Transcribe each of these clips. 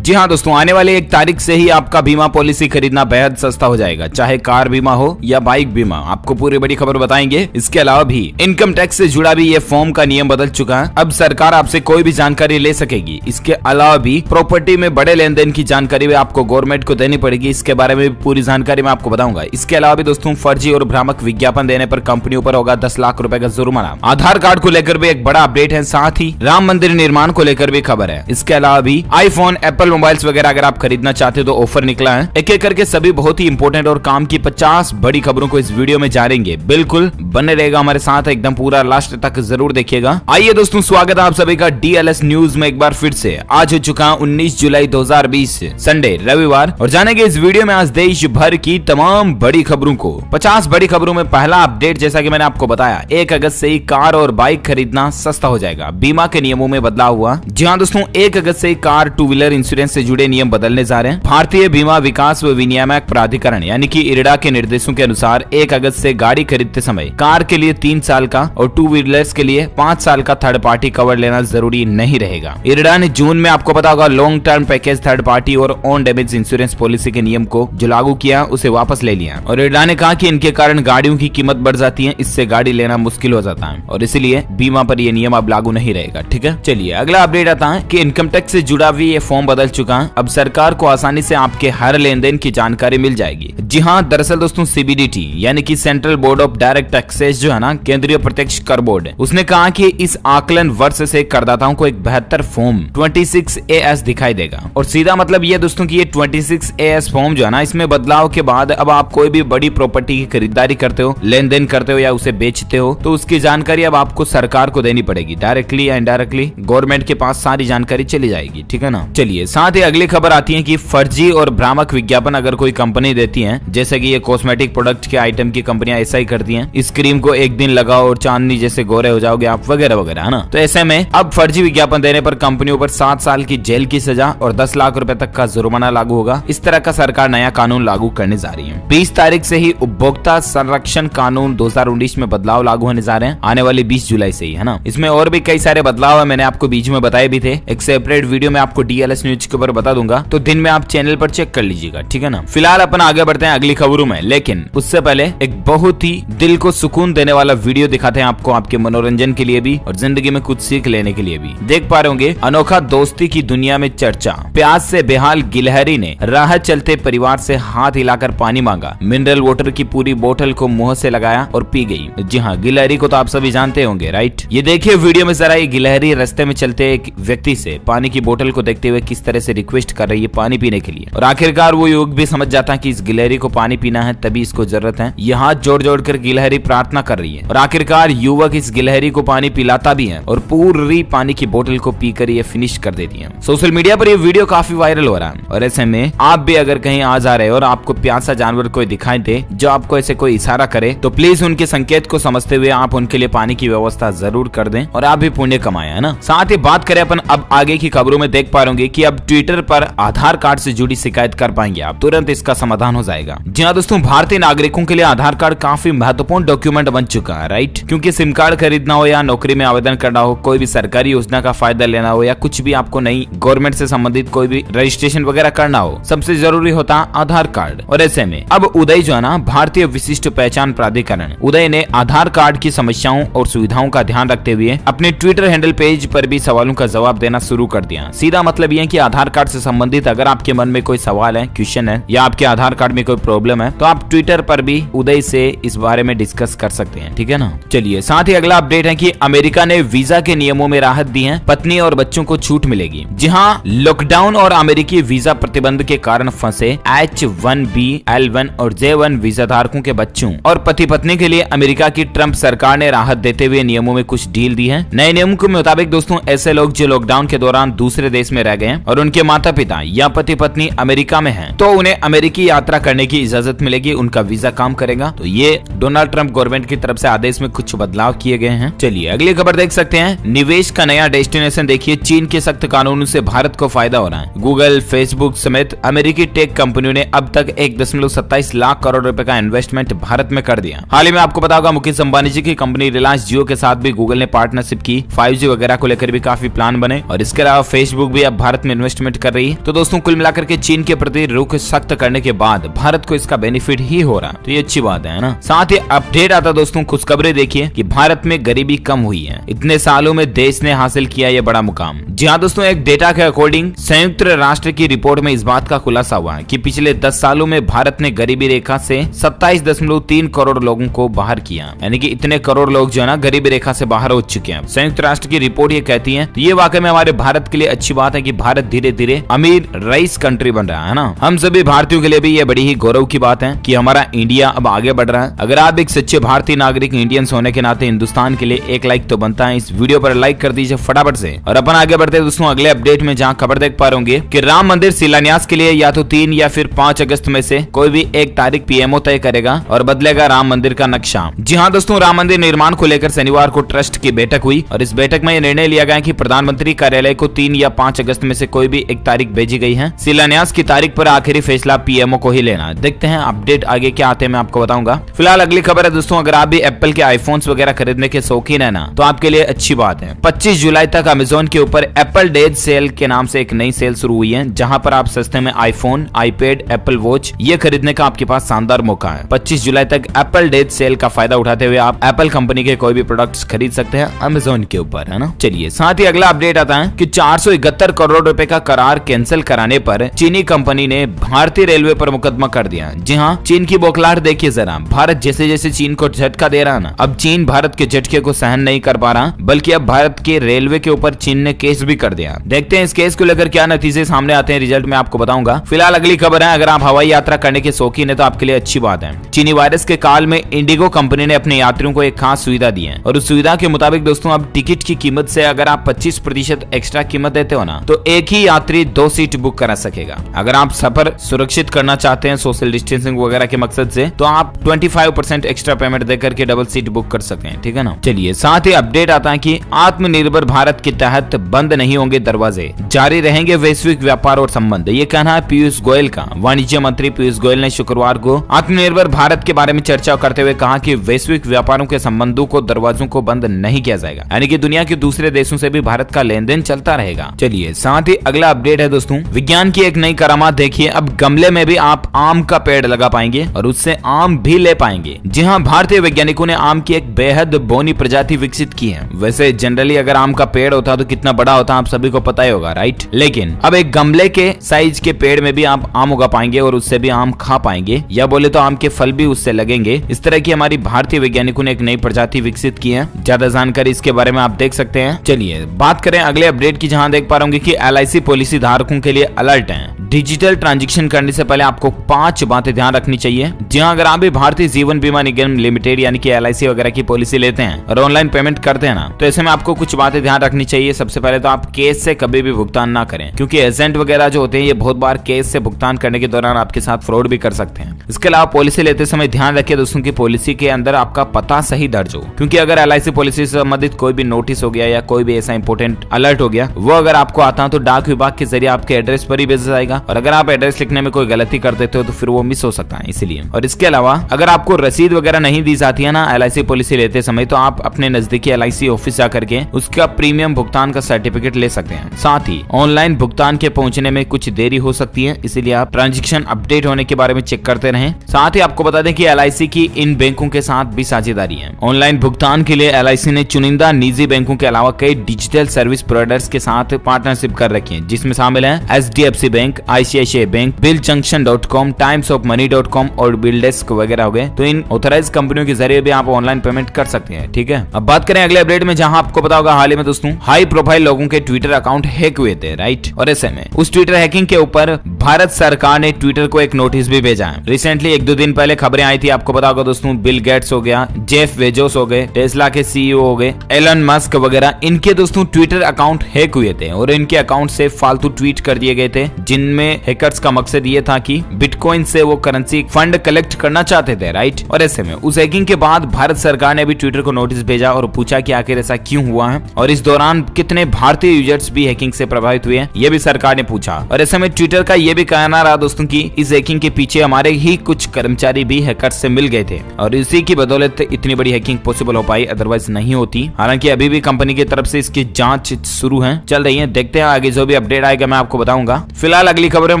जी हाँ दोस्तों, आने वाली 1 तारीख से ही आपका बीमा पॉलिसी खरीदना बेहद सस्ता हो जाएगा, चाहे कार बीमा हो या बाइक बीमा। आपको पूरी बड़ी खबर बताएंगे। इसके अलावा भी इनकम टैक्स से जुड़ा भी ये फॉर्म का नियम बदल चुका है। अब सरकार आपसे कोई भी जानकारी ले सकेगी। इसके अलावा भी प्रॉपर्टी में बड़े लेन देन की जानकारी भी आपको गवर्नमेंट को देनी पड़ेगी। इसके बारे में पूरी जानकारी मैं आपको बताऊंगा। इसके अलावा भी दोस्तों, फर्जी और भ्रामक विज्ञापन देने पर कंपनियों पर होगा 10 लाख रुपए का जुर्माना। आधार कार्ड को लेकर भी एक बड़ा अपडेट है, साथ ही राम मंदिर निर्माण को लेकर भी खबर है। इसके अलावा भी आईफोन, एप्पल मोबाइल्स वगैरह अगर आप खरीदना चाहते हो तो ऑफर निकला है। एक एक करके सभी बहुत ही इंपॉर्टेंट और काम की 50 बड़ी खबरों को इस वीडियो में जानेंगे। बिल्कुल बने रहेगा हमारे साथ, एकदम पूरा लास्ट तक जरूर देखिएगा। आइए दोस्तों, स्वागत है आप सभी का डीएलएस न्यूज में एक बार फिर से। आज हो चुका 19 जुलाई 2020 संडे रविवार, और जानेंगे इस वीडियो में आज देश भर की तमाम बड़ी खबरों को। 50 बड़ी खबरों में पहला अपडेट, जैसा कि मैंने आपको बताया, 1 अगस्त से ही कार और बाइक खरीदना सस्ता हो जाएगा। बीमा के नियमों में बदलाव हुआ। जी हाँ दोस्तों, 1 अगस्त से कार, 2 व्हीलर इंश्योरेंस से जुड़े नियम बदलने जा रहे हैं। भारतीय बीमा विकास व विनियामक प्राधिकरण यानी कि इरडा के निर्देशों के अनुसार 1 अगस्त से गाड़ी खरीदते समय कार के लिए 3 साल का और 2 व्हीलर्स के लिए 5 साल का थर्ड पार्टी कवर लेना जरूरी नहीं रहेगा। इरडा ने जून में, आपको पता होगा, long term package, third party और ऑन डैमेज इंश्योरेंस पॉलिसी के नियम को जो लागू किया उसे वापस ले लिया, और इरडा ने कहा कि इनके कारण गाड़ियों की कीमत बढ़ जाती है, इससे गाड़ी लेना मुश्किल हो जाता है, और इसलिए बीमा पर यह नियम अब लागू नहीं रहेगा। ठीक है, चलिए अगला अपडेट आता है कि इनकम टैक्स से जुड़ा भी ये फॉर्म बदल चुका है। अब सरकार को आसानी से आपके हर लेन देन की जानकारी मिल जाएगी। जी हाँ, दरअसल दोस्तों, सीबीडीटी यानी कि central board of direct taxes जो है ना, केंद्रीय प्रत्यक्ष कर बोर्ड, उसने कहा कि इस आकलन वर्ष से करदाताओं को एक बेहतर फॉर्म 26AS दिखाई देगा। और सीधा मतलब ये दोस्तों कि ये 26AS फॉर्म जो है ना, इसमें बदलाव के बाद अब आप कोई भी बड़ी प्रॉपर्टी की खरीदारी करते हो, लेन देन करते हो या उसे बेचते हो, तो उसकी जानकारी अब आपको सरकार को देनी पड़ेगी। डायरेक्टली या इनडायरेक्टली गवर्नमेंट के पास सारी जानकारी चली जाएगी। ठीक है ना। चलिए, साथ ही अगली खबर आती है कि फर्जी और भ्रामक विज्ञापन अगर कोई कंपनी देती है, जैसे कि ये कॉस्मेटिक प्रोडक्ट के आइटम की कंपनियां ऐसा ही करती हैं, इस क्रीम को 1 दिन लगाओ और चांदनी जैसे गोरे हो जाओगे आप, वगैरह वगैरह, है ना। तो ऐसे में अब फर्जी विज्ञापन देने पर कंपनियों पर 7 साल की जेल की सजा और 10 लाख रुपए तक का जुर्माना लागू होगा। इस तरह का सरकार नया कानून लागू करने जा रही है। 20 तारीख से ही उपभोक्ता संरक्षण कानून 2019 में बदलाव लागू होने जा रहे हैं, आने वाली 20 जुलाई से ही, है ना। इसमें और भी कई सारे बदलाव है, मैंने आपको बीच में बताए भी थे। एक सेपरेट वीडियो में आपको डीएलएस न्यूज के ऊपर बता दूंगा, तो दिन में आप चैनल पर चेक कर लीजिएगा। ठीक है ना। फिलहाल अपन आगे बढ़ते हैं अगली खबरों में, लेकिन उससे पहले एक बहुत ही दिल को सुकून देने वाला वीडियो दिखाते हैं आपको, आपके मनोरंजन के लिए भी और जिंदगी में कुछ सीख लेने के लिए भी। देख पा रहे होंगे, अनोखा दोस्ती की दुनिया में चर्चा। प्यास से बेहाल गिलहरी ने राह चलते परिवार से हाथ हिलाकर पानी मांगा, मिनरल वाटर की पूरी बोतल को मुंह से लगाया और पी गई। जी हाँ, गिलहरी को तो आप सभी जानते होंगे, राइट। ये देखिए वीडियो में जरा, ये गिलहरी रास्ते में चलते एक व्यक्ति से पानी की बोतल को देखते हुए किस तरह से रिक्वेस्ट कर रही है पानी पीने के लिए, और आखिरकार वो युवक भी समझ जाता है कि इस गिलहरी को पानी पीना है, तभी इसको जरूरत है। ये हाथ जोड़ जोड़ कर गिलहरी प्रार्थना कर रही है, और आखिरकार युवक इस गिलहरी को पानी पिलाता भी है और पूरी पानी की बोतल को पीकर ये फिनिश कर देती है। सोशल मीडिया पर ये वीडियो काफी वायरल हो रहा है, और ऐसे में आप भी अगर कहीं आ जा रहे हो और आपको प्यासा जानवर कोई दिखाई दे जो आपको ऐसे कोई इशारा करे, तो प्लीज उनके संकेत को समझते हुए आप उनके लिए पानी की व्यवस्था जरूर कर दें, और आप भी पुण्य कमाए, है ना। साथ ही बात करें अपन अब आगे की खबरों में, देख पा रहे कि अब ट्विटर पर आधार कार्ड से जुड़ी शिकायत कर पाएंगे आप, तुरंत इसका समाधान हो जाएगा। जी हाँ दोस्तों, भारतीय नागरिकों के लिए आधार कार्ड काफी महत्वपूर्ण डॉक्यूमेंट बन चुका है, राइट। क्योंकि सिम कार्ड खरीदना हो या नौकरी में आवेदन करना हो, कोई भी सरकारी योजना का फायदा लेना हो, या कुछ भी आपको नई गवर्नमेंट से संबंधित कोई भी रजिस्ट्रेशन वगैरह करना हो, सबसे जरूरी होता है आधार कार्ड। और ऐसे में अब उदय जो है ना, भारतीय विशिष्ट पहचान प्राधिकरण उदय ने आधार कार्ड की समस्याओं और सुविधाओं का ध्यान रखते हुए अपने ट्विटर हैंडल पेज पर भी सवालों का जवाब देना शुरू कर दिया। सीधा मतलब यह कि आधार कार्ड से संबंधित अगर आपके मन में कोई सवाल है, क्वेश्चन है, या आपके आधार कार्ड में कोई प्रॉब्लम है, तो आप ट्विटर पर भी उदय से इस बारे में डिस्कस कर सकते हैं। ठीक है ना। चलिए, साथ ही अगला अपडेट है कि अमेरिका ने वीजा के नियमों में राहत दी है, पत्नी और बच्चों को छूट मिलेगी। जी हाँ, लॉकडाउन और अमेरिकी वीजा प्रतिबंध के कारण फंसे H1B, L1 और J1 वीजा धारकों के बच्चों और पति पत्नी के लिए अमेरिका की ट्रंप सरकार ने राहत देते हुए नियमों में कुछ ढील दी है। नए नियमों के मुताबिक दोस्तों, ऐसे लोग जो लॉकडाउन के दौरान दूसरे देश में रह गए हैं और उनके माता पिता या पति पत्नी अमेरिका में हैं, तो उन्हें अमेरिकी यात्रा करने की इजाजत मिलेगी, उनका वीजा काम करेगा। तो ये डोनाल्ड ट्रंप गवर्नमेंट की तरफ से आदेश में कुछ बदलाव किए गए हैं। चलिए अगली खबर देख सकते हैं। निवेश का नया डेस्टिनेशन देखिए, चीन के सख्त कानूनों से भारत को फायदा हो रहा है। गूगल, फेसबुक समेत अमेरिकी टेक कंपनियों ने अब तक 1.27 लाख करोड़ रुपए का इन्वेस्टमेंट भारत में कर दिया। हाल ही में आपको पता होगा, मुकेश अंबानी जी की कंपनी रिलायंस जियो के साथ भी गूगल ने पार्टनरशिप की। 5G वगैरह को लेकर भी काफी प्लान बने, और इसके अलावा फेसबुक भी अब भारत में इन्वेस्टमेंट कर रही है। तो दोस्तों कुल मिलाकर के चीन के प्रति रुख सख्त करने के बाद भारत को इसका बेनिफिट ही हो रहा, तो ये अच्छी बात है ना। साथ ही अपडेट आता दोस्तों, खुशखबरी देखिए कि भारत में गरीबी कम हुई है। इतने सालों में देश ने हासिल किया ये बड़ा मुकाम। जी हाँ दोस्तों, एक डेटा के अकॉर्डिंग संयुक्त राष्ट्र की रिपोर्ट में इस बात का खुलासा हुआ है कि पिछले 10 सालों में भारत ने गरीबी रेखा से 27.3 करोड़ लोगों को बाहर किया, यानी कि इतने करोड़ लोग जो है ना गरीबी रेखा से बाहर हो चुके हैं। संयुक्त राष्ट्र की रिपोर्ट ये कहती है, तो ये वाकई में हमारे भारत के लिए अच्छी बात है कि भारत धीरे धीरे अमीर रईस कंट्री बन रहा है ना। हम सभी भारतीयों के लिए भी ये बड़ी ही गौरव की बात है कि हमारा इंडिया अब आगे बढ़ रहा है। अगर आप एक सच्चे भारतीय नागरिक इंडियंस होने के नाते हिंदुस्तान के लिए एक लाइक तो बनता है। इस वीडियो पर लाइक कर दीजिए फटाफट से। और अपन आगे बढ़ते हैं दोस्तों अगले अपडेट में, जहां खबर देख पा रहे होंगे कि राम मंदिर शिलान्यास के लिए या तो 3 या फिर 5 अगस्त में से कोई भी एक तारीख पीएमओ तय करेगा और बदलेगा राम मंदिर का नक्शा। जी हाँ दोस्तों, राम मंदिर निर्माण को लेकर शनिवार को ट्रस्ट की बैठक हुई और इस बैठक में यह निर्णय लिया गया कि प्रधानमंत्री कार्यालय को 3 या 5 अगस्त में से कोई भी एक तारीख भेजी गई है। शिलान्यास की तारीख पर आखिरी फैसला पीएमओ को ही लेना। देखते हैं अपडेट आगे क्या आते हैं, मैं आपको बताऊंगा। फिलहाल अगली खबर है दोस्तों, अगर आप भी एप्पल के आईफोन्स वगैरह खरीदने के शौकीन है ना, तो आपके लिए अच्छी बात है। 25 जुलाई तक अमेजोन के ऊपर एप्पल डेज सेल के नाम से एक नई सेल शुरू हुई है, जहां पर आप सस्ते में आईफोन, आईपैड, एप्पल वॉच ये खरीदने का आपके पास शानदार मौका है। 25 जुलाई तक एप्पल डेज सेल का फायदा उठाते हुए आप एप्पल कंपनी के कोई भी प्रोडक्ट्स खरीद सकते हैं अमेजोन के ऊपर, है ना। चलिए साथ ही अगला अपडेट आता है कि 471 करोड़ रुपए का करार कैंसिल कराने पर चीनी कंपनी ने भारतीय रेलवे पर मुकदमा कर दिया। जी हाँ, चीन की बौखलाहट देखिए जरा। भारत जैसे जैसे चीन को झटका दे रहा ना, अब चीन भारत के झटके को सहन नहीं कर पा रहा, बल्कि अब भारत के रेलवे के ऊपर चीन ने केस भी कर दिया। देखते हैं इस केस को लेकर क्या नतीजे सामने आते हैं, रिजल्ट में आपको बताऊंगा। फिलहाल अगली खबर है, अगर आप हवाई यात्रा करने के शौकीन है तो आपके लिए अच्छी बात है। चीनी वायरस के काल में इंडिगो कंपनी ने अपने यात्रियों को एक खास सुविधा दी है और उस सुविधा के मुताबिक दोस्तों अब टिकट की कीमत से अगर आप 25% एक्स्ट्रा कीमत देते हो ना, तो एक ही यात्री 2 सीट बुक करा सकेगा। अगर आप सफर सुरक्षित करना चाहते हैं सोशल डिस्टेंसिंग वगैरह के मकसद से, तो आप 25% एक्स्ट्रा पेमेंट देकर के डबल सीट बुक कर सकते हैं, ठीक है ना। चलिए साथ ही अपडेट आता है कि आत्मनिर्भर भारत के तहत बंद नहीं होंगे दरवाजे, जारी रहेंगे वैश्विक व्यापार और संबंध। ये कहना है पीयूष गोयल का। वाणिज्य मंत्री पीयूष गोयल ने शुक्रवार को आत्मनिर्भर भारत के बारे में चर्चा करते हुए कहा कि वैश्विक व्यापारों के संबंधों को दरवाजों को बंद नहीं किया जाएगा, यानी कि दुनिया के दूसरे देशों से भी भारत का लेन देन चलता रहेगा। चलिए साथ ही अगला अपडेट है दोस्तों, विज्ञान की एक नई करामात देखिए। अब गमले में भी आप आम का पेड़ लगा पाएंगे और उससे आम भी ले पाएंगे। जी हाँ, भारतीय वैज्ञानिकों ने आम की एक बेहद बोनी प्रजाति विकसित की है। वैसे जनरली अगर आम का पेड़ होता तो कितना बड़ा होता आप सभी को पता ही होगा, राइट। लेकिन अब एक गमले के साइज के पेड़ में भी आप आम उगा पाएंगे और उससे भी आम खा पाएंगे, या बोले तो आम के फल भी उससे लगेंगे। इस तरह की हमारी भारतीय वैज्ञानिकों ने एक नई प्रजाति विकसित की है। ज्यादा जानकारी इसके बारे में आप देख सकते हैं। चलिए बात करें अगले अपडेट की, जहां देख पा रहे होंगे कि LIC पॉलिसी धारकों के लिए अलर्ट है। डिजिटल ट्रांजैक्शन करने से पहले आपको 5 बातें ध्यान रखनी चाहिए। जी हाँ, अगर आप भी भारतीय जीवन बीमा निगम लिमिटेड यानी कि LIC वगैरह की पॉलिसी लेते हैं और ऑनलाइन पेमेंट करते हैं ना, तो ऐसे में आपको कुछ बातें ध्यान रखनी चाहिए। सबसे पहले तो आप कैश से कभी भी भुगतान ना करें, क्योंकि एजेंट वगैरह जो होते हैं ये बहुत बार कैश से भुगतान करने के दौरान आपके साथ फ्रॉड भी कर सकते हैं। इसके अलावा पॉलिसी लेते समय ध्यान रखिए दोस्तों की पॉलिसी के अंदर आपका पता सही दर्ज हो, क्योंकि अगर LIC पॉलिसी से संबंधित कोई भी नोटिस हो गया या कोई भी ऐसा इंपोर्टेंट अलर्ट हो गया, वो अगर आपको आता है तो डाक विभाग के जरिए आपके एड्रेस पर ही भेजा जाएगा। और अगर आप एड्रेस लिखने में कोई गलती कर देते हो तो फिर वो मिस हो सकता है, इसलिए। और इसके अलावा अगर आपको रसीद वगैरह नहीं दी जाती है ना LIC पॉलिसी लेते समय, तो आप अपने नजदीकी LIC ऑफिस जाकर के उसका प्रीमियम भुगतान का सर्टिफिकेट ले सकते हैं। साथ ही ऑनलाइन भुगतान के पहुंचने में कुछ देरी हो सकती है, इसीलिए आप ट्रांजैक्शन अपडेट होने के बारे में चेक करते रहें। साथ ही आपको बता दें कि LIC की इन बैंकों के साथ भी साझेदारी है। ऑनलाइन भुगतान के लिए LIC ने चुनिंदा निजी बैंकों के अलावा कई डिजिटल सर्विस प्रोवाइडर्स के साथ पार्टनरशिप कर रखी है, जिसमें शामिल है HDFC bank, ICICI bank, BillJunction.com, TimesOfMoney.com और BillDesk वगैरह हो गए। तो इन ऑथराइज कंपनियों के जरिए भी आप ऑनलाइन पेमेंट कर सकते हैं, ठीक है। अब बात करें अगले अपडेट में, जहां आपको पता होगा हाल ही में दोस्तों हाई प्रोफाइल लोगों के ट्विटर अकाउंट हैक हुए थे, राइट। और ऐसे में उस ट्विटर हैकिंग के ऊपर भारत सरकार ने ट्विटर को एक नोटिस भी भेजा है। रिसेंटली 1-2 दिन पहले खबरें आई थी, आपको पता होगा दोस्तों, बिल गेट्स हो गया, जेफ बेजोस हो गए, टेस्ला के CEO हो गए, एलन मस्क वगैरह, इनके दोस्तों ट्विटर अकाउंट हैक हुए थे और इनके अकाउंट से फालतू ट्वीट कर दिए गए थे, जिनमें में हैकर्स का मकसद ये था कि बिटकॉइन से वो करेंसी फंड कलेक्ट करना चाहते थे, राइट। और ऐसे में उस हैकिंग के बाद भारत सरकार ने भी ट्विटर को नोटिस भेजा और पूछा कि आखिर ऐसा क्यों हुआ है और इस दौरान कितने भारतीय यूजर्स भी हैकिंग से प्रभावित हुए हैं, ये भी सरकार ने पूछा। और ऐसे में ट्विटर का ये भी कहना रहा दोस्तों कि इस हैकिंग के पीछे हमारे ही कुछ कर्मचारी भी हैकर्स से मिल गए थे और इसी की बदौलत इतनी बड़ी हैकिंग पॉसिबल हो पाई, अदरवाइज नहीं होती। हालांकि अभी भी कंपनी की तरफ से इसकी जांच शुरू है, चल रही है, देखते हैं आगे जो भी अपडेट आएगा मैं आपको बताऊंगा। फिलहाल अगली खबर में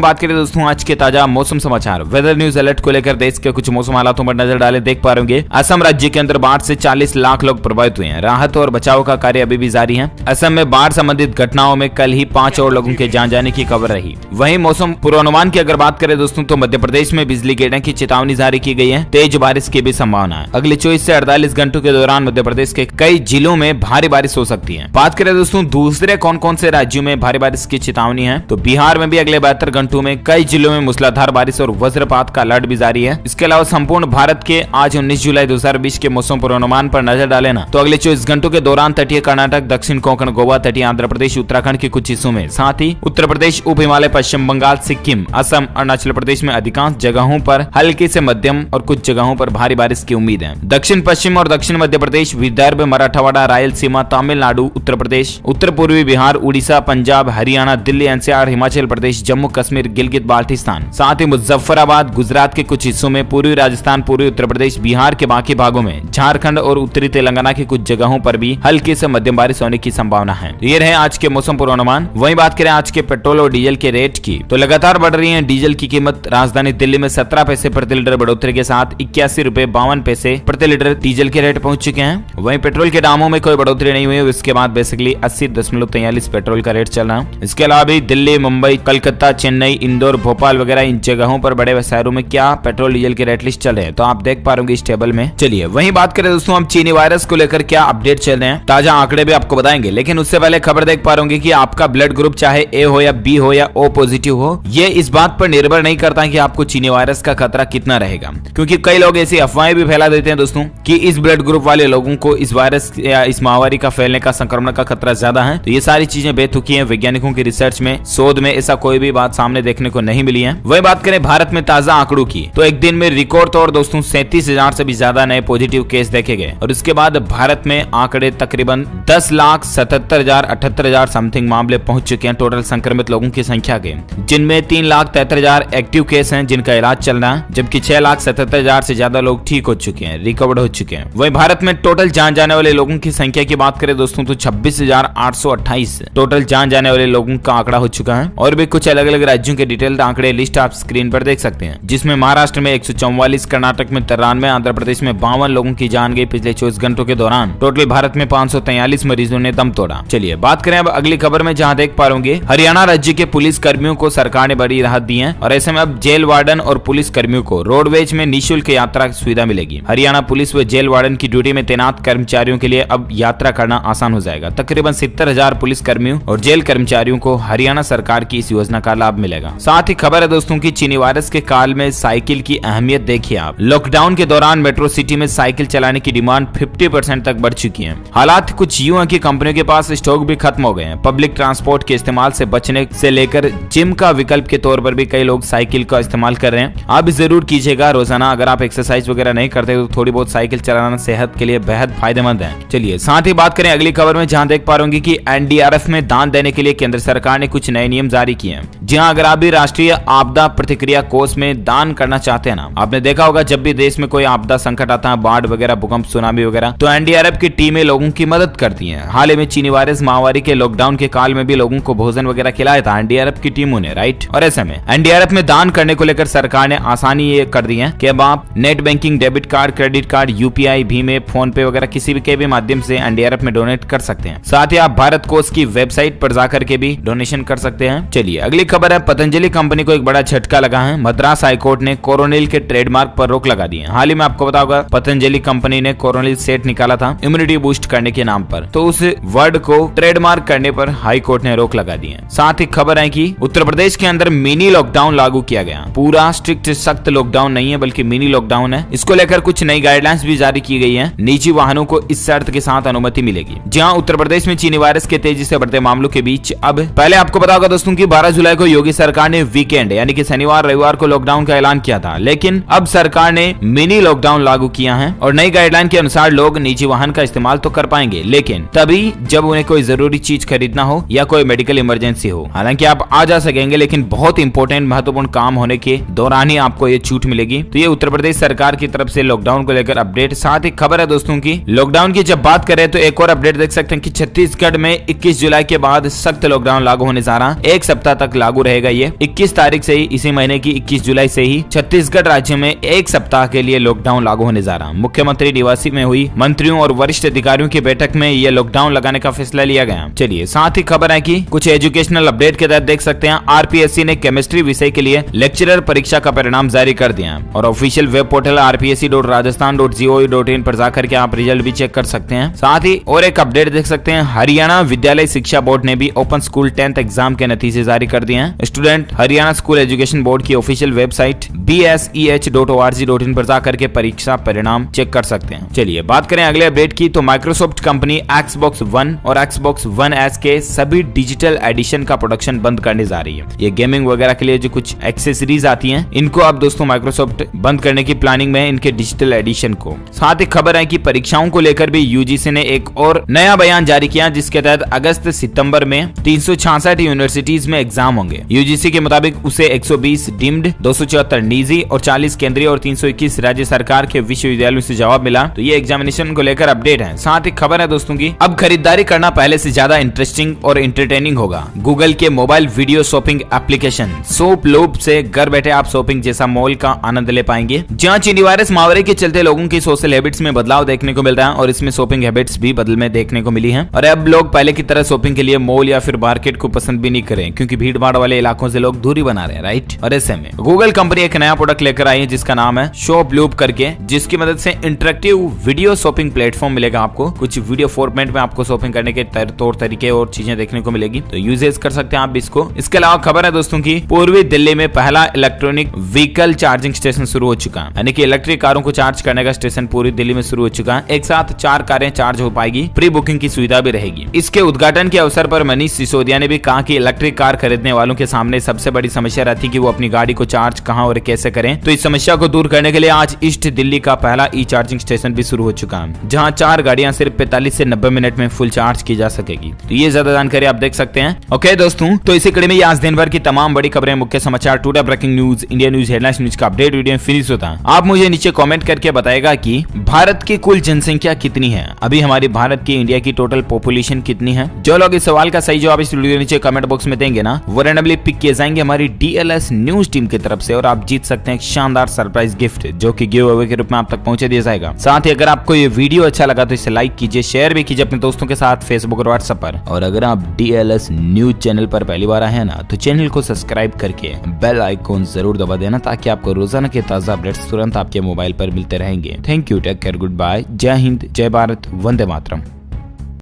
बात करें दोस्तों आज के ताजा मौसम समाचार, वेदर न्यूज अलर्ट को लेकर देश के कुछ मौसम हालातों पर नजर डाले। देख पा रहे असम राज्य के अंदर बाढ़ से 40 लाख लोग प्रभावित हुए हैं। राहत और बचाव का कार्य अभी भी जारी है। असम में बाढ़ संबंधित घटनाओं में कल ही 5 और लोगों के जान जाने की खबर रही। वहीं मौसम पूर्वानुमान की अगर बात करें दोस्तों तो मध्य प्रदेश में बिजली गिरने की चेतावनी जारी की गई है। तेज बारिश की भी संभावना है। अगले 24 से 48 घंटों के दौरान मध्य प्रदेश के कई जिलों में भारी बारिश हो सकती है। बात करें दोस्तों दूसरे कौन कौन से राज्यों में भारी बारिश की चेतावनी है, तो बिहार में भी अगले 72 घंटों में कई जिलों में मूसलाधार बारिश और वज्रपात का अलर्ट भी जारी है। इसके अलावा संपूर्ण भारत के आज 19 जुलाई 2020 के मौसम पूर्वानुमान पर नजर डाले ना तो अगले 24 घंटों के दौरान तटीय कर्नाटक, दक्षिण कोंकण, गोवा, तटीय आंध्र प्रदेश, उत्तराखंड के कुछ हिस्सों में, साथ ही उत्तर प्रदेश, उप हिमालय, पश्चिम बंगाल, सिक्किम, असम, अरुणाचल प्रदेश में अधिकांश जगहों पर हल्की से मध्यम और कुछ जगहों पर भारी बारिश की उम्मीद है। दक्षिण पश्चिम और दक्षिण मध्य प्रदेश, विदर्भ, मराठवाड़ा, रायलसीमा, तमिलनाडु, उत्तर प्रदेश, उत्तर पूर्वी बिहार, उड़ीसा, पंजाब, हरियाणा, दिल्ली एनसीआर, हिमाचल प्रदेश, जम्मू कश्मीर, गिलगित बाल्टिस्तान, साथ ही मुजफ्फराबाद, गुजरात के कुछ हिस्सों में, पूर्वी राजस्थान, पूर्वी उत्तर प्रदेश, बिहार के बाकी भागों में, झारखंड और उत्तरी तेलंगाना के कुछ जगहों पर भी हल्की से मध्यम बारिश होने की संभावना है। ये रहे आज के मौसम पूर्वानुमान। वहीं बात करें आज के पेट्रोल और डीजल के रेट की तो लगातार बढ़ रही है डीजल की कीमत। राजधानी दिल्ली में 17 पैसे प्रति लीटर बढ़ोतरी के साथ 81 रुपए 52 पैसे प्रति लीटर डीजल के रेट पहुंच चुके हैं। वहीं पेट्रोल के दामों में कोई बढ़ोतरी नहीं हुई, इसके बाद बेसिकली 80.43 पेट्रोल का रेट चल रहा है। इसके अलावा भी दिल्ली, मुंबई, कलकत्ता, चेन्नई, इंदौर, भोपाल वगैरह इन जगहों पर बड़े शहरों में क्या पेट्रोल डीजल के रेट लिस्ट चल रहे हैं तो आप देख पा रहे इस टेबल में। चलिए वहीं बात करें दोस्तों हम चीनी वायरस को लेकर क्या अपडेट चल रहे हैं, ताजा आंकड़े भी आपको बताएंगे। लेकिन उससे पहले खबर देख पा रहे कि आपका ब्लड ग्रुप चाहे ए हो या बी हो या ओ पॉजिटिव हो, ये इस बात पर निर्भर नहीं करता कि आपको चीनी वायरस का खतरा कितना रहेगा, क्योंकि कई लोग ऐसी अफवाहें भी फैला देते हैं दोस्तों कि इस ब्लड ग्रुप वाले लोगों को इस वायरस या इस महामारी का फैलने का, संक्रमण का खतरा ज्यादा है। तो ये सारी चीजें बेतुकी हैं। वैज्ञानिकों की रिसर्च में, शोध में ऐसा कोई भी बात सामने देखने को नहीं मिली है। वही बात करें भारत में ताजा आंकड़ों की तो एक दिन में रिकॉर्ड तौर दोस्तों 37,000 से भी ज्यादा नए पॉजिटिव केस देखे गए और इसके बाद भारत में आंकड़े तकरीबन 10,77,000 78,000 समथिंग मामले पहुंच चुके हैं टोटल संक्रमित लोगों की संख्या के, जिनमें 3,73,000 एक्टिव केस हैं जिनका इलाज चल रहा है, जबकि 6,77,000 से ज्यादा लोग ठीक हो चुके हैं, रिकवर्ड हो चुके हैं। वहीं भारत में टोटल जान जाने वाले लोगों की संख्या की बात करें दोस्तों तो 26,828 टोटल जान जाने वाले लोगों का आंकड़ा हो चुका है। और भी कुछ अलग अलग राज्यों के डिटेल्ड आंकड़े लिस्ट आप स्क्रीन पर देख सकते हैं, जिसमें महाराष्ट्र में 144, कर्नाटक में 93, आंध्र प्रदेश में 52 लोगों की जान गई पिछले 24 घंटों के दौरान। टोटल भारत में 543 मरीजों ने दम तोड़ा। चलिए बात करें अब अगली खबर में, जहां देख पा रहे हरियाणा राज्य के पुलिस कर्मियों को सरकार ने बड़ी राहत दी है और ऐसे में अब जेल वार्डन और पुलिस कर्मियों को रोडवेज में निःशुल्क यात्रा की सुविधा मिलेगी। हरियाणा पुलिस व जेल वार्डन की ड्यूटी में तैनात कर्मचारियों के लिए अब यात्रा करना आसान हो जाएगा। तकरीबन 70,000 पुलिस कर्मियों और जेल कर्मचारियों को हरियाणा सरकार की इस योजना का लाभ मिलेगा। साथ ही खबर है दोस्तों की चीनी वायरस के काल में साइकिल की अहमियत देखिए आप। लॉकडाउन के दौरान मेट्रो सिटी में साइकिल चलाने की डिमांड 50% तक बढ़ चुकी है। हालात कुछ यूं है कि कंपनियों के पास स्टॉक भी खत्म हो गए हैं। पब्लिक ट्रांसपोर्ट के इस्तेमाल से बचने से लेकर जिम का विकल्प के तौर पर भी कई लोग साइकिल का इस्तेमाल कर रहे हैं। आप जरूर कीजिएगा रोजाना, अगर आप एक्सरसाइज वगैरह नहीं करते तो थोड़ी बहुत साइकिल चलाना सेहत के लिए बेहद फायदेमंद है। चलिए साथ ही बात करें अगली खबर में, जहां देख पा रहे कि एनडीआरएफ में दान देने के लिए केंद्र सरकार ने कुछ नए नियम जारी किए हैं। जी हां, अगर आप भी राष्ट्रीय आपदा प्रतिक्रिया कोष में दान करना चाहते हैं ना, आपने देखा होगा जब भी देश में कोई आपदा संकट आता है, बाढ़ वगैरह, भूकंप, सुनामी वगैरह, तो एनडीआरएफ की टीमें लोगों की मदद करती हैं। हाल ही में चीनी वायरस महामारी के लॉकडाउन के काल में भी लोगों को भोजन वगैरह खिलाया था एनडीआरएफ की टीमों ने, राइट। और ऐसे में एनडीआरएफ में दान करने को लेकर सरकार ने आसानी ये कर दी है कि अब आप net banking, debit card, credit card, UPI, Bhim, phone पे वगैरह किसी भी के भी माध्यम से एनडीआरएफ में डोनेट कर सकते हैं। साथ ही आप भारत कोष की वेबसाइट पर जाकर के भी डोनेशन कर सकते हैं। चलिए अगली खबर है, पतंजलि कंपनी को एक बड़ा झटका लगा है। मद्रास हाईकोर्ट ने कोरोनिल के ट्रेडमार्क पर रोक लगा दी है। हाल ही में आपको पता होगा पतंजलि कंपनी ने कोरोनिल सेट निकाला था इम्यूनिटी बूस्ट करने के नाम पर, तो उस वर्ड को ट्रेडमार्क करने पर हाई कोर्ट ने रोक लगा दी है। साथ ही खबर है कि उत्तर प्रदेश के अंदर मिनी लॉकडाउन लागू किया गया। पूरा स्ट्रिक्ट सख्त लॉकडाउन नहीं है बल्कि मिनी लॉकडाउन है। इसको लेकर कुछ नई गाइडलाइंस भी जारी की गई है। निजी वाहनों को इस शर्त के साथ अनुमति मिलेगी। जहां उत्तर प्रदेश में चीनी वायरस के तेजी से बढ़ते मामलों के बीच अब पहले आपको पता होगा दोस्तों कि 12 जुलाई को योगी सरकार ने वीकेंड यानी कि शनिवार रविवार को लॉकडाउन का ऐलान किया था, लेकिन अब सरकार ने मिनी लॉकडाउन लागू किया है और नई गाइडलाइन के अनुसार लोग निजी वाहन का इस्तेमाल तो कर पाएंगे, लेकिन तभी जब उन्हें कोई जरूरी चीज खरीदना हो या कोई मेडिकल इमरजेंसी हो। हालांकि आप आ जा सकेंगे, लेकिन बहुत इंपॉर्टेंट महत्वपूर्ण काम होने के दौरान ही आपको ये छूट मिलेगी। तो ये उत्तर प्रदेश सरकार की तरफ से लॉकडाउन को लेकर अपडेट। साथ ही खबर है दोस्तों की लॉकडाउन की जब बात करें तो एक और अपडेट देख सकते हैं कि छत्तीसगढ़ में 21 जुलाई के बाद सख्त लॉकडाउन लागू होने जा रहा है। एक सप्ताह तक लागू रहेगा ये 21 तारीख से ही, इसी महीने की 21 जुलाई से ही छत्तीसगढ़ राज्य में एक सप्ताह के लिए लॉकडाउन लागू होने जा रहा है। मुख्यमंत्री निवास में हुई मंत्रियों और वरिष्ठ अधिकारियों की बैठक में यह लॉकडाउन लगाने का फैसला लिया गया। चलिए साथ ही खबर है कि कुछ एजुकेशनल अपडेट के तहत देख सकते हैं आरपीएससी ने केमिस्ट्री विषय के लिए लेक्चरर परीक्षा का परिणाम जारी कर दिया और ऑफिशियल वेब पोर्टल rpsc.rajasthan.go.in पर जाकर के आप रिजल्ट भी चेक कर सकते हैं। साथ ही और एक अपडेट देख सकते हैं हरियाणा विद्यालय शिक्षा बोर्ड ने भी ओपन स्कूल 10th एग्जाम के नतीजे जारी कर दिए हैं। Student Haryana school education board की ऑफिशियल वेबसाइट bseh.org.in पर जाकर के परीक्षा परिणाम चेक कर सकते हैं। चलिए बात करें अगले अपडेट की तो माइक्रोसॉफ्ट कंपनी Xbox One और Xbox One S के सभी डिजिटल एडिशन का प्रोडक्शन बंद करने जा रही है। ये गेमिंग वगैरह के लिए जो कुछ एक्सेसरीज आती हैं इनको अब दोस्तों माइक्रोसॉफ्ट बंद करने की प्लानिंग में है, इनके डिजिटल एडिशन को। साथ ही खबर है कि परीक्षाओं को लेकर भी यूजीसी ने एक और नया बयान जारी किया जिसके तहत अगस्त सितंबर में 366 यूनिवर्सिटीज में एग्जाम होंगे। यूजीसी के मुताबिक उसे 120 डीम्ड, 274 निजी और 40 केंद्रीय और 321 राज्य सरकार के विश्वविद्यालयों से जवाब मिला। तो ये एग्जामिनेशन को लेकर अपडेट है। साथ ही खबर है दोस्तों की अब खरीदारी करना पहले से ज्यादा इंटरेस्टिंग और एंटरटेनिंग होगा। गूगल के mobile video shopping application soap लोप से घर बैठे आप शॉपिंग जैसा मॉल का आनंद ले पाएंगे। जहां चीनी वायरस महामारी के चलते लोगों की सोशल हैबिट्स में बदलाव देखने को मिल रहा है और इसमें शॉपिंग हैबिट्स भी बदल में देखने को मिली हैं। और अब लोग पहले की तरह शॉपिंग के लिए मॉल या फिर मार्केट को पसंद भी नहीं करें क्योंकि भीड़ भाड़ वाले इलाकों से लोग दूरी बना रहे हैं, राइट। और ऐसे में गूगल कंपनी एक नया प्रोडक्ट लेकर आई है जिसका नाम है शॉप लूप करके, जिसकी मदद से इंटरेक्टिव वीडियो शॉपिंग प्लेटफॉर्म मिलेगा आपको। कुछ वीडियो फॉर्मेट में आपको शॉपिंग करने के तौर तरीके और चीजें देखने को मिलेगी, तो यूजेस कर सकते हैं आप इसको। इसके अलावा खबर है दोस्तों की पूर्वी दिल्ली में पहला इलेक्ट्रॉनिक व्हीकल चार्जिंग स्टेशन शुरू हो चुका है, यानी कि इलेक्ट्रिक कारों को चार्ज करने का स्टेशन पूरी दिल्ली में शुरू हो चुका है। एक साथ 4 कारें चार्ज हो पाएगी, प्री बुकिंग की सुविधा भी रहेगी। इसके उद्घाटन के अवसर पर मनीष सिसोदिया ने भी कहा कि इलेक्ट्रिक कार खरीदने वालों के सामने सबसे बड़ी समस्या रहती है कि वो अपनी गाड़ी को चार्ज कहां और कैसे करें। तो इस समस्या को दूर करने के लिए आज ईस्ट दिल्ली का पहला ई चार्जिंग स्टेशन भी शुरू हो चुका है, जहां 4 गाड़ियां सिर्फ 45 से 90 मिनट में फुल चार्ज की जा सकेगी। तो ये ज्यादा जानकारी आप देख सकते हैं। ओके दोस्तों, तो इसी कड़ी में आज दिन भर की तमाम बड़ी खबरें, मुख्य समाचार, today breaking news, India news, headlines news का अपडेट वीडियो फिनिश होता है। आप मुझे नीचे कमेंट करके बताएगा कि भारत की कुल जनसंख्या कितनी है, अभी हमारी भारत की इंडिया की टोटल पॉपुलेशन कितनी है। जो लोग इस सवाल का सही जवाब इस वीडियो नीचे कमेंट बॉक्स में देंगे ना, वो रैंडमली पिक किए जाएंगे हमारी DLS न्यूज टीम की तरफ से और आप जीत सकते हैं एक शानदार सरप्राइज गिफ्ट जो कि गिव अवे के रूप में आप तक पहुंचा दिया जाएगा। साथ ही अगर आपको ये वीडियो अच्छा लगा तो इसे लाइक कीजिए, शेयर भी कीजिए अपने दोस्तों के साथ फेसबुक और व्हाट्सएप पर। और अगर आप DLS न्यूज चैनल पर पहली बार आए हैं ना, तो चैनल को सब्सक्राइब करके बेल आइकॉन जरूर दबा देना ताकि आपको रोजाना के ताजा अपडेट्स तुरंत आपके मोबाइल पर मिलते रहेंगे। Thank you, take care, good bye, जय हिंद, जय भारत, वंदे मातरम।